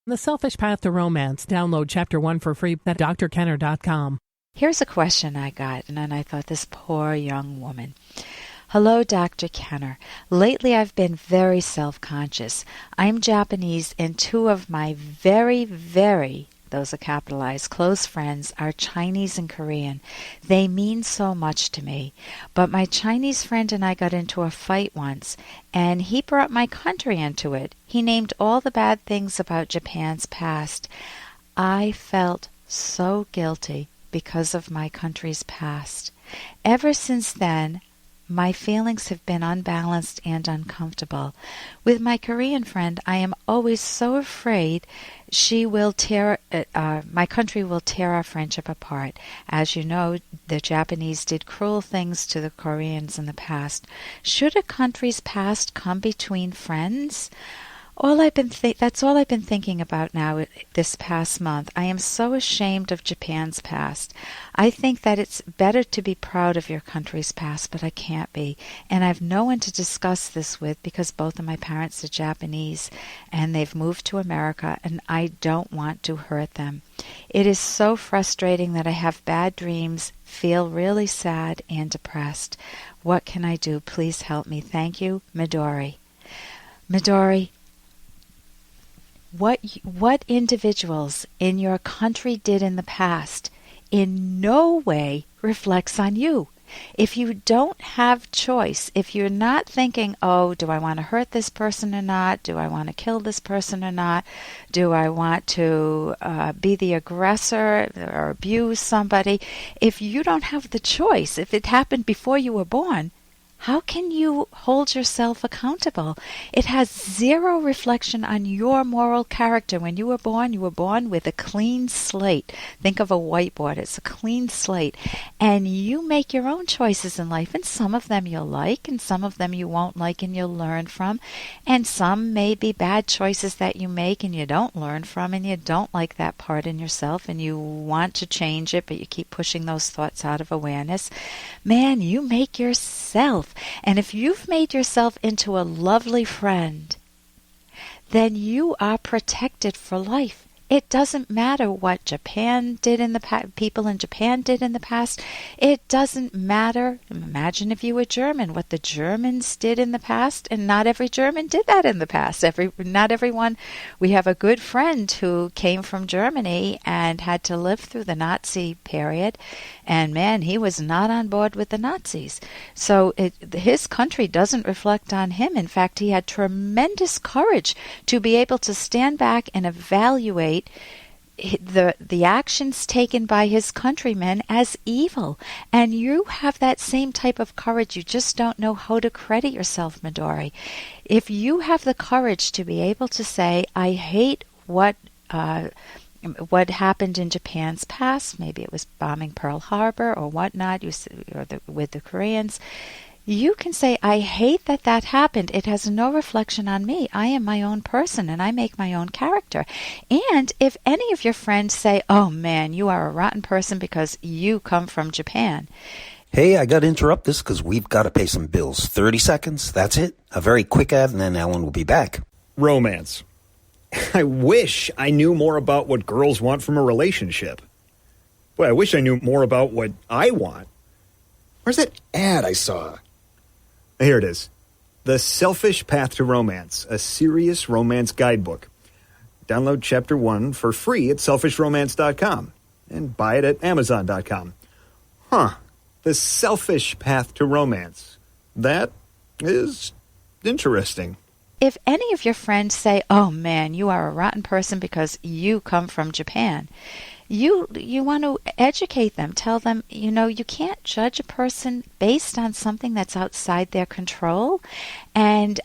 The Selfish Path to Romance. Download Chapter 1 for free at drkenner.com. Here's a question I got, and then I thought, this poor young woman. Hello, Dr. Kenner. Lately I've been very self-conscious. I'm Japanese, and two of my very, those are capitalized, close friends are Chinese and Korean. They mean so much to me. But my Chinese friend and I got into a fight once, and he brought my country into it. He named all the bad things about Japan's past. I felt so guilty because of my country's past. Ever since then, my feelings have been unbalanced and uncomfortable. With my Korean friend, I am always so afraid my country will tear our friendship apart. As you know, the Japanese did cruel things to the Koreans in the past. Should a country's past come between friends? That's all I've been thinking about now this past month. I am so ashamed of Japan's past. I think that it's better to be proud of your country's past, but I can't be. And I've no one to discuss this with because both of my parents are Japanese and they've moved to America, and I don't want to hurt them. It is so frustrating that I have bad dreams, feel really sad and depressed. What can I do? Please help me. Thank you, Midori. Midori, what individuals in your country did in the past in no way reflects on you. If you don't have choice, if you're not thinking, oh, do I want to hurt this person or not? Do I want to kill this person or not? Do I want to be the aggressor or abuse somebody? If you don't have the choice, if it happened before you were born, how can you hold yourself accountable? It has zero reflection on your moral character. When you were born with a clean slate. Think of a whiteboard. It's a clean slate. And you make your own choices in life. And some of them you'll like, and some of them you won't like and you'll learn from. And some may be bad choices that you make and you don't learn from, and you don't like that part in yourself, and you want to change it, but you keep pushing those thoughts out of awareness. Man, you make yourself. And if you've made yourself into a lovely friend, then you are protected for life. It doesn't matter what Japan did in the past, people in Japan did in the past. It doesn't matter. Imagine if you were German, what the Germans did in the past, and not every German did that in the past. Not everyone. We have a good friend who came from Germany and had to live through the Nazi period, and man, he was not on board with the Nazis. So his country doesn't reflect on him. In fact, he had tremendous courage to be able to stand back and evaluate the actions taken by his countrymen as evil. And you have that same type of courage. You just don't know how to credit yourself, Midori. If you have the courage to be able to say, I hate what happened in Japan's past, maybe it was bombing Pearl Harbor or whatnot, with the Koreans, you can say, I hate that happened. It has no reflection on me. I am my own person and I make my own character. And if any of your friends say, oh man, you are a rotten person because you come from Japan. Hey, I got to interrupt this because we've got to pay some bills. 30 seconds, that's it. A very quick ad and then Ellen will be back. Romance. I wish I knew more about what girls want from a relationship. Boy, I wish I knew more about what I want. Where's that ad I saw? Here it is. The Selfish Path to Romance, a serious romance guidebook. Download Chapter 1 for free at selfishromance.com and buy it at amazon.com. The Selfish Path to Romance. That is interesting. If any of your friends say, oh man, you are a rotten person because you come from Japan, you want to educate them. Tell them, you can't judge a person based on something that's outside their control. And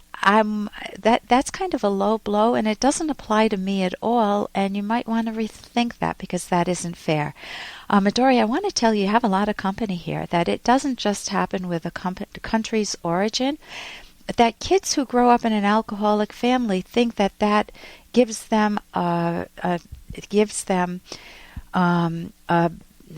that's kind of a low blow, and it doesn't apply to me at all, and you might want to rethink that because that isn't fair. Midori, I want to tell you have a lot of company here, that it doesn't just happen with a country's origin, that kids who grow up in an alcoholic family think that gives them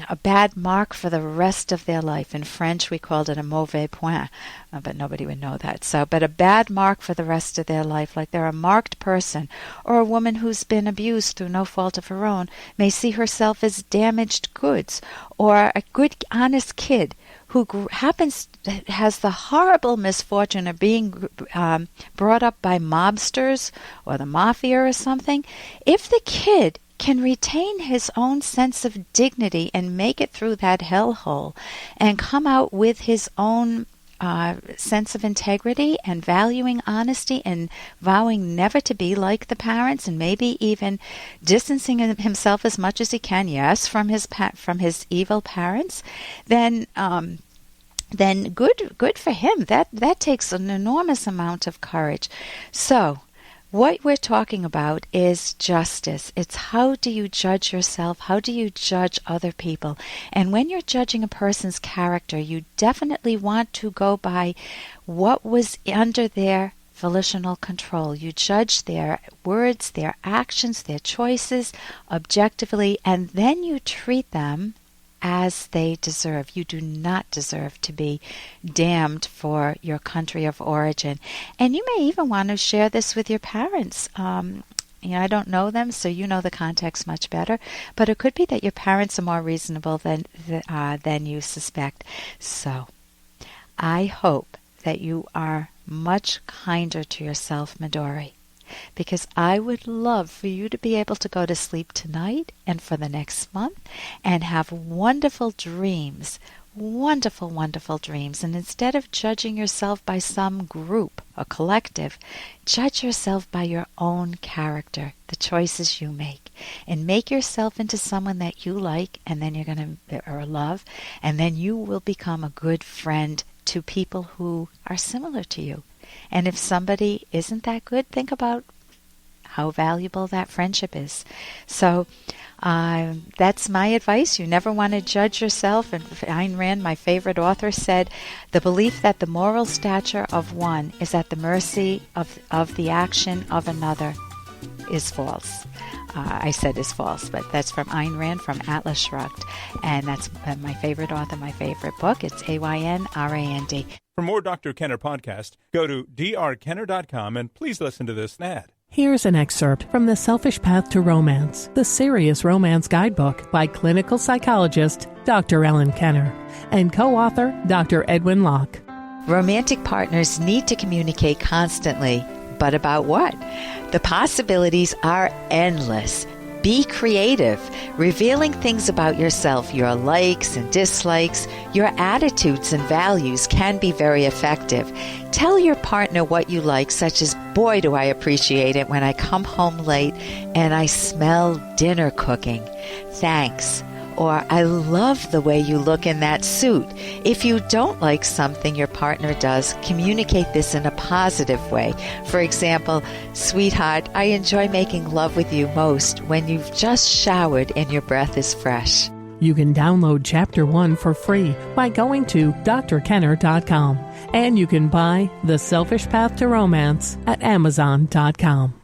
a bad mark for the rest of their life. In French, we called it a mauvais point, but nobody would know that. But a bad mark for the rest of their life, like they're a marked person, or a woman who's been abused through no fault of her own, may see herself as damaged goods, or a good, honest kid who has the horrible misfortune of being brought up by mobsters or the mafia or something. If the kid can retain his own sense of dignity and make it through that hellhole and come out with his own sense of integrity and valuing honesty and vowing never to be like the parents and maybe even distancing himself as much as he can, yes, from his evil parents, then good for him. That takes an enormous amount of courage. So what we're talking about is justice. It's how do you judge yourself? How do you judge other people? And when you're judging a person's character, you definitely want to go by what was under their volitional control. You judge their words, their actions, their choices objectively, and then you treat them as they deserve. You do not deserve to be damned for your country of origin. And you may even want to share this with your parents. I don't know them, so you know the context much better. But it could be that your parents are more reasonable than you suspect. So I hope that you are much kinder to yourself, Midori, because I would love for you to be able to go to sleep tonight and for the next month and have wonderful dreams, wonderful, wonderful dreams. And instead of judging yourself by some group, a collective, judge yourself by your own character, the choices you make, and make yourself into someone that you like and then you're going to or love, and then you will become a good friend to people who are similar to you. And if somebody isn't that good, think about how valuable that friendship is. So that's my advice. You never want to judge yourself. And Ayn Rand, my favorite author, said, the belief that the moral stature of one is at the mercy of the action of another is false. I said is false, but that's from Ayn Rand from Atlas Shrugged. And that's my favorite author, my favorite book. It's AYNRAND. For more Dr. Kenner podcast, go to drkenner.com and please listen to this ad. Here's an excerpt from The Selfish Path to Romance, the Serious Romance Guidebook by clinical psychologist Dr. Ellen Kenner and co-author Dr. Edwin Locke. Romantic partners need to communicate constantly, but about what? The possibilities are endless. Be creative, revealing things about yourself, your likes and dislikes, your attitudes and values can be very effective. Tell your partner what you like, such as, boy, do I appreciate it when I come home late and I smell dinner cooking. Thanks. Or, I love the way you look in that suit. If you don't like something your partner does, communicate this in a positive way. For example, sweetheart, I enjoy making love with you most when you've just showered and your breath is fresh. You can download Chapter 1 for free by going to drkenner.com. And you can buy The Selfish Path to Romance at amazon.com.